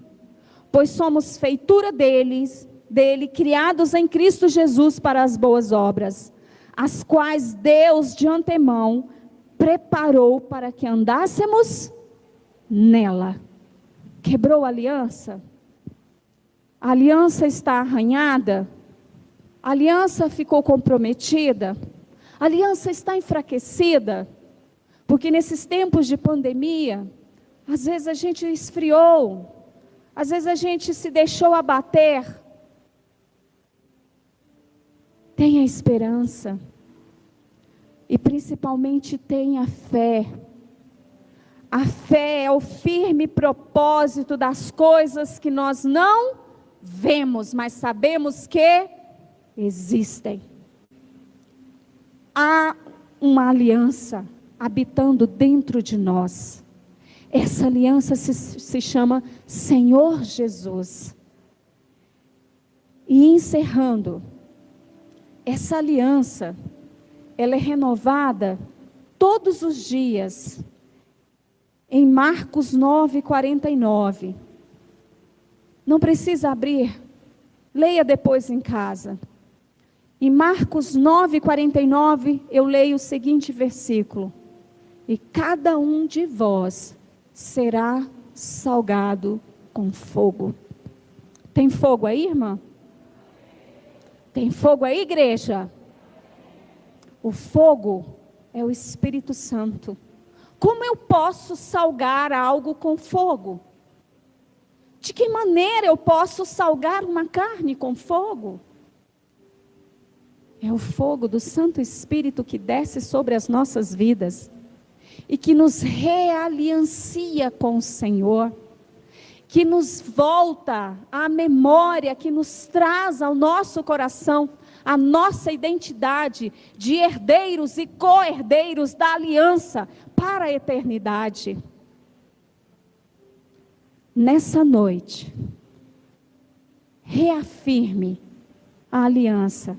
pois somos feitura dele, criados em Cristo Jesus para as boas obras, as quais Deus de antemão preparou para que andássemos nela. Quebrou a aliança? A aliança está arranhada? A aliança ficou comprometida? A aliança está enfraquecida? Porque nesses tempos de pandemia, às vezes a gente esfriou, às vezes a gente se deixou abater. Tenha esperança. E principalmente tenha fé. A fé é o firme propósito das coisas que nós não vemos, mas sabemos que existem. Há uma aliança habitando dentro de nós. Essa aliança se chama Senhor Jesus. E encerrando, essa aliança, ela é renovada todos os dias. Em Marcos 9:49. Não precisa abrir. Leia depois em casa. Em Marcos 9:49, eu leio o seguinte versículo. E cada um de vós será salgado com fogo. Tem fogo aí, irmã? Tem fogo aí, igreja? O fogo é o Espírito Santo. Como eu posso salgar algo com fogo? De que maneira eu posso salgar uma carne com fogo? É o fogo do Santo Espírito que desce sobre as nossas vidas e que nos realiancia com o Senhor, que nos volta à memória, que nos traz ao nosso coração a nossa identidade de herdeiros e co-herdeiros da aliança para a eternidade. Nessa noite, reafirme a aliança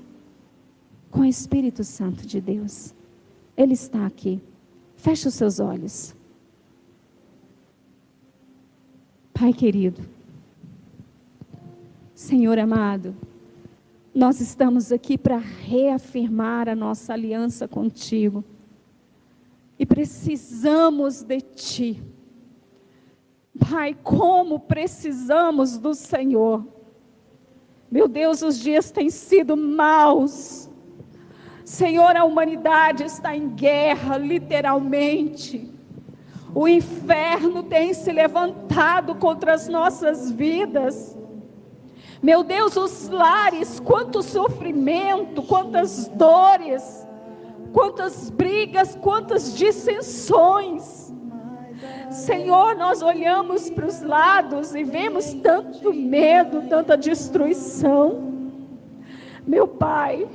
com o Espírito Santo de Deus. Ele está aqui. Feche os seus olhos. Pai querido, Senhor amado, nós estamos aqui para reafirmar a nossa aliança contigo. E precisamos de Ti. Pai, como precisamos do Senhor. Meu Deus, os dias têm sido maus. Senhor, a humanidade está em guerra, literalmente. O inferno tem se levantado contra as nossas vidas. Meu Deus, os lares, quanto sofrimento, quantas dores, quantas brigas, quantas dissensões. Senhor, nós olhamos para os lados e vemos tanto medo, tanta destruição. Meu Pai,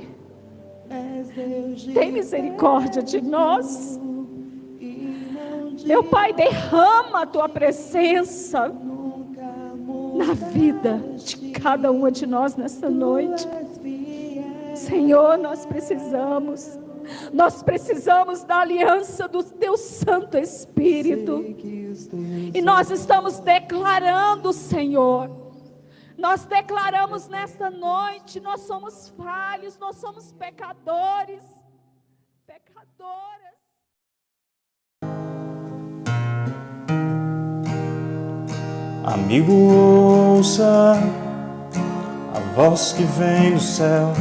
tem misericórdia de nós. Meu Pai, derrama a Tua presença na vida de cada uma de nós nessa noite. Senhor, nós precisamos da aliança do Teu Santo Espírito. E nós estamos declarando, Senhor, nós declaramos nesta noite, nós somos falhos, nós somos pecadores, pecadoras. Amigo, ouça a voz que vem do céu.